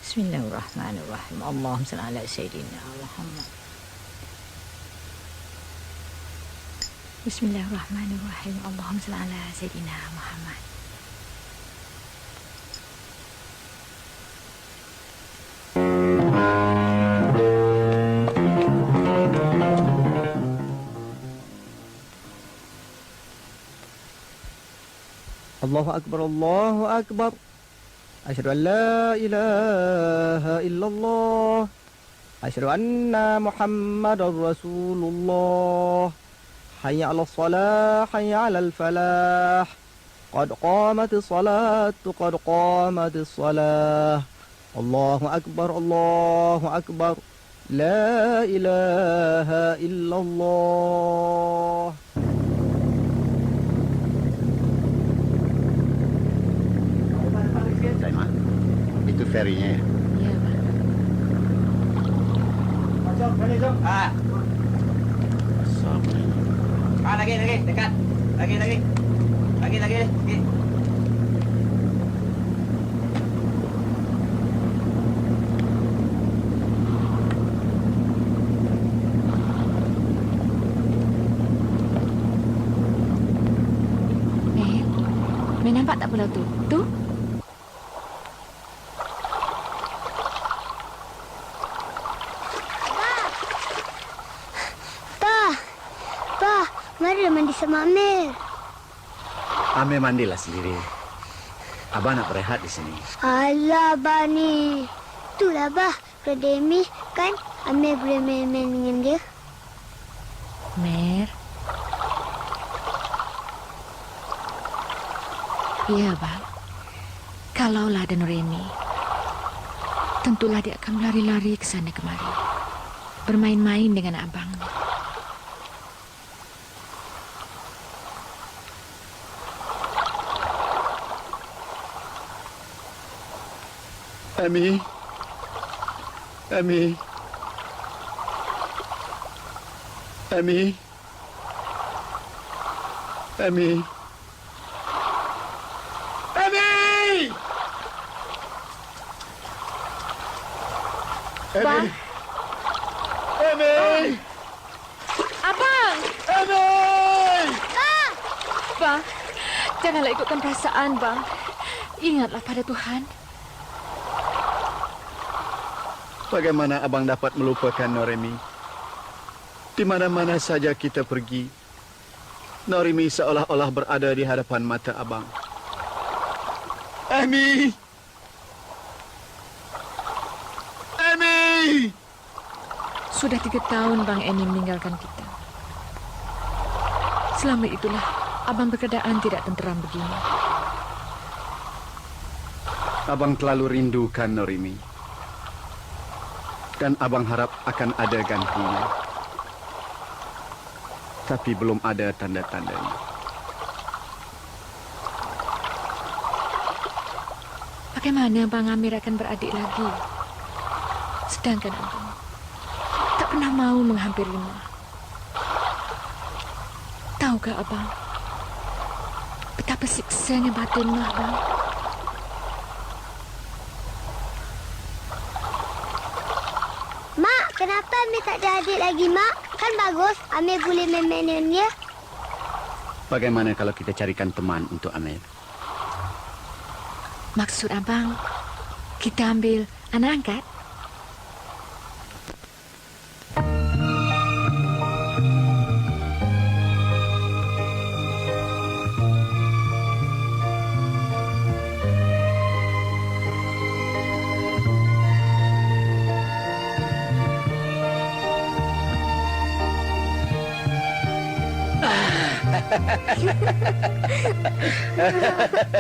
Bismillahirrahmanirrahim. Allahumma salli ala sayyidina Muhammad. Bismillahirrahmanirrahim. Allahumma salli ala sayyidina Muhammad. Allahu akbar, Allahu akbar. Asyhadu an la ilaha illallah. Asyhadu anna Muhammadar Rasulullah. Hayya 'alas shalah, hayya 'alal falah. Qad qamatis salatu, qad qamatis salah. Allahu akbar, Allahu akbar. La ilaha illallah. Itu ferinya. Ya, Bang. Masuk, balik, jom. Lagi, dekat. Lagi. Mei nampak tak pulau tu? Tu? Mari mandi sama Amir. Amir mandilah sendiri. Abah nak berehat di sini. Alah, Bani. Itulah, Bah. Prademi kan Amir boleh main-main dengan dia. Mer. Ya, Bang. Kalaulah ada Nureni, tentulah dia akan berlari-lari ke sana kemari. Bermain-main dengan abang. Ami. Ami. Ami. Ami. Ami. Bang. Ami. Abang! Ami. Bang, janganlah ikutkan perasaan, Bang. Ingatlah pada Tuhan. Bagaimana abang dapat melupakan Noremi? Di mana-mana saja kita pergi, Noremi seolah-olah berada di hadapan mata abang. Ami! Ami! Sudah 3 tahun Bang Eni meninggalkan kita. Selama itulah abang berkeadaan tidak tenteram begini. Abang terlalu rindukan Noremi. Dan abang harap akan ada gantinya. Tapi belum ada tanda-tandanya. Bagaimana Bang Amir akan beradik lagi? Sedangkan abang tak pernah mau menghampirinya. Tahukah abang betapa siksanya batinnya, Abang? Mak, kenapa Amir tak ada adik lagi, Mak? Kan bagus, Amir boleh main-main dengan dia. Bagaimana kalau kita carikan teman untuk Amir? Maksud abang, kita ambil anak angkat?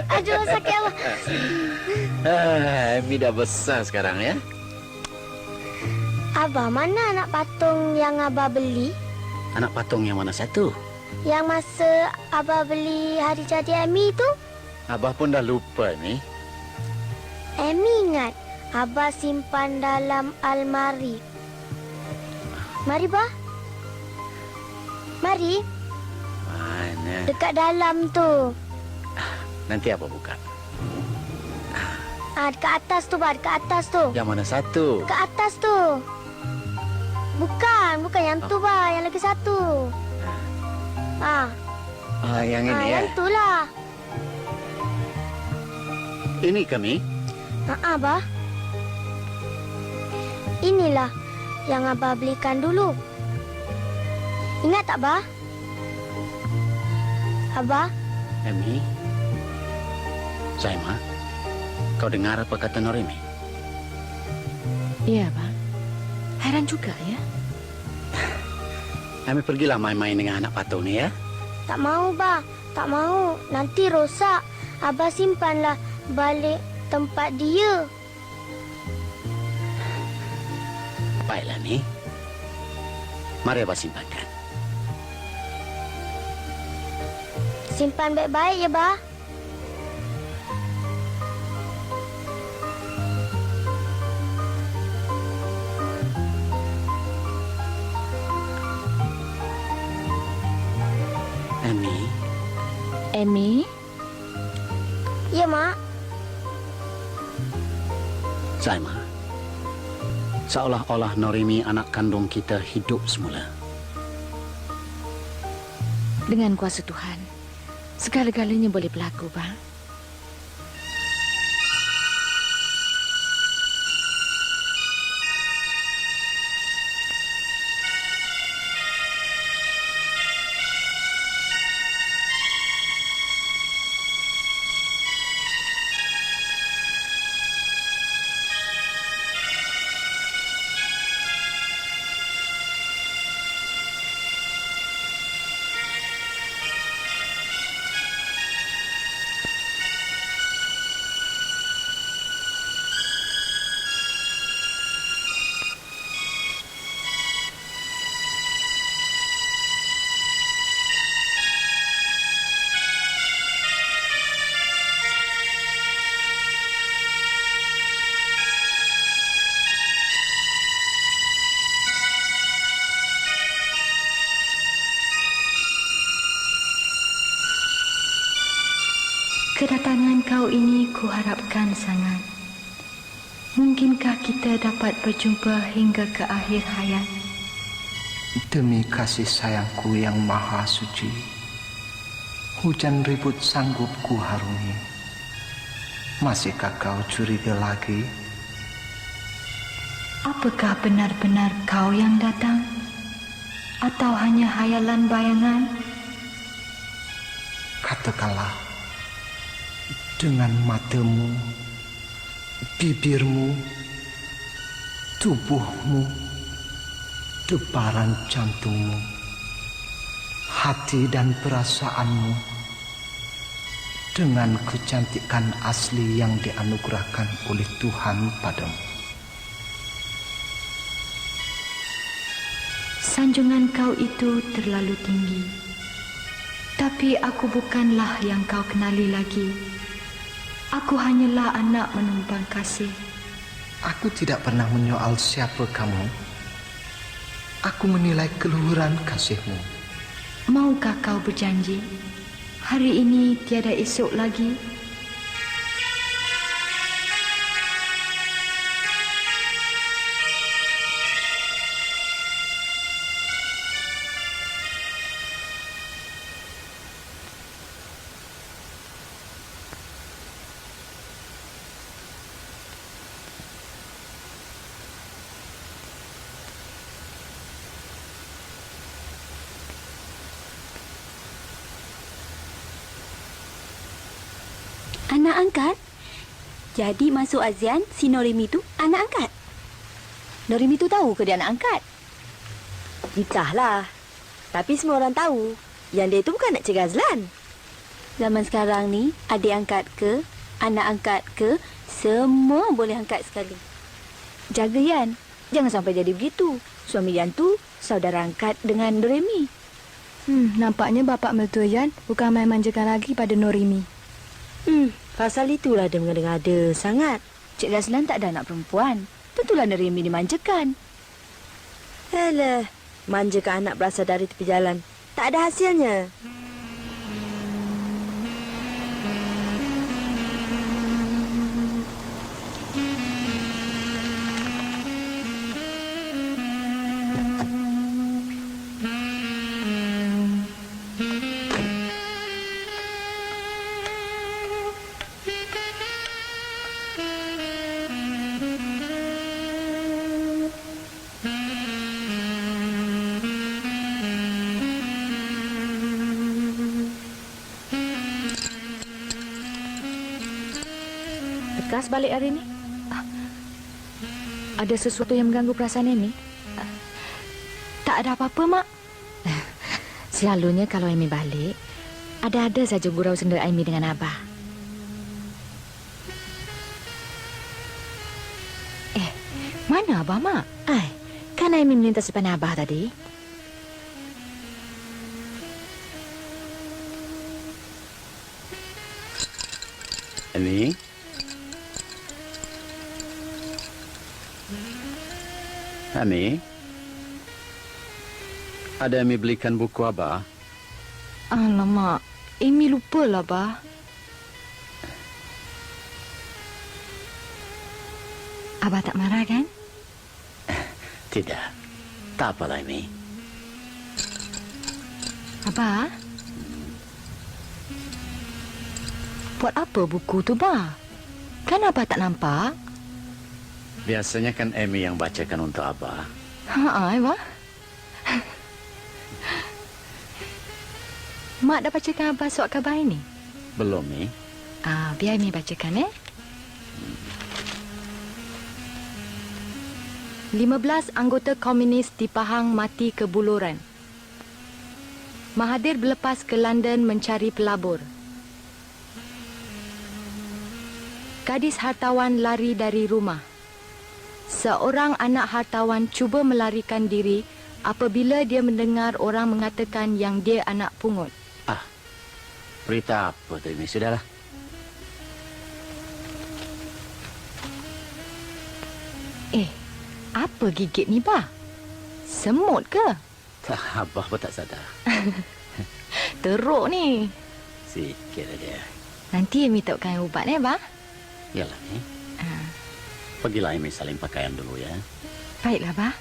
Aduh, sakit apa? Ami dah besar sekarang ya. Abah, mana anak patung yang Abah beli? Anak patung yang mana satu? Yang masa Abah beli hari jadi Amy tu? Abah pun dah lupa ni. Amy ingat, Abah simpan dalam almari. Mari, Bah. Mari, Mana? dekat dalam tu. Nanti Abah buka. Dekat atas tu, Bah. Dekat atas tu. Yang mana satu? Dekat atas tu. Bukan yang tu, Bah. Yang lagi satu. Yang ini ya. Yang tu lah. Ini kami. Bah. Inilah yang Abah belikan dulu. Ingat tak, Bah? Abah? Emi. Saima. Kau dengar apa kata Norimi? Iya, Bang. Heran juga ya. Emi pergilah main-main dengan anak patung ni ya. Tak mau, Bah. Tak mau. Nanti rosak. Abah simpanlah balik tempat dia. Baiklah ni. Mari Abah simpankan. Simpan baik-baik ya, Bah. Emi? Ya, Mak. Saima. Seolah-olah Norimi anak kandung kita hidup semula. Dengan kuasa Tuhan, segala-galanya boleh berlaku, Bang. Kedatangan kau ini kuharapkan sangat. Mungkinkah kita dapat berjumpa hingga ke akhir hayat? Demi kasih sayangku yang maha suci, hujan ribut sanggup ku harungi. Masihkah kau curiga lagi? Apakah benar-benar kau yang datang? Atau hanya hayalan bayangan? Katakanlah, dengan matamu, bibirmu, tubuhmu, debaran jantungmu, hati dan perasaanmu, dengan kecantikan asli yang dianugerahkan oleh Tuhan padamu. Sanjungan kau itu terlalu tinggi. Tapi aku bukanlah yang kau kenali lagi. Aku hanyalah anak menumpang kasih. Aku tidak pernah menyoal siapa kamu. Aku menilai keluhuran kasihmu. Maukah kau berjanji? Hari ini tiada esok lagi. Anak angkat? Jadi masuk Azian, si Norimi tu anak angkat? Norimi tu tahu ke dia anak angkat? Entahlah. Tapi semua orang tahu yang dia tu bukan anak Cik Razlan. Zaman sekarang ni, adik angkat ke, anak angkat ke, semua boleh angkat sekali. Jaga Yan. Jangan sampai jadi begitu. Suami Yan tu saudara angkat dengan Norimi. Nampaknya bapak mertua Yan bukan main manjakan lagi pada Norimi. Pasal itulah dia mengada-ngada sangat. Cik Razlan tak ada anak perempuan. Tentulah Norimi dimanjakan. Alah, manjakan anak berasal dari tepi jalan. Tak ada hasilnya. keras balik hari ni? Ada sesuatu yang mengganggu perasaan Amy? Tak ada apa-apa, Mak. Selalunya kalau Amy balik, ada-ada saja gurau senda Amy dengan Abah. Mana Abah, Mak? Kan Amy melintas depan Abah tadi. Amy? Amy? Ada Amy belikan buku Abah? Alamak, Amy lupalah, Abah. Abah tak marah kan? Tidak. Tak apalah, Amy. Abah? Buat apa buku tu, Bah? Kan Abah tak nampak? Biasanya kan Amy yang bacakan untuk Abah. Abah. Mak dah bacakan Abah surat khabar ini? Belum, Amy. Biar Amy bacakan, 15 anggota komunis di Pahang mati kebuluran. Mahathir berlepas ke London mencari pelabur. Gadis hartawan lari dari rumah. Seorang anak hartawan cuba melarikan diri apabila dia mendengar orang mengatakan yang dia anak pungut. Berita apa tu, Amy? Sudahlah. Apa gigit ni, Bah? Semut ke? Tak, Abah pun tak sadar. Teruk ni. Sikit aja. Nanti Amy takkan ubat Bah? Yalah, Amy. Pergilah Amy salin pakaian dulu, ya. Baiklah, Bah.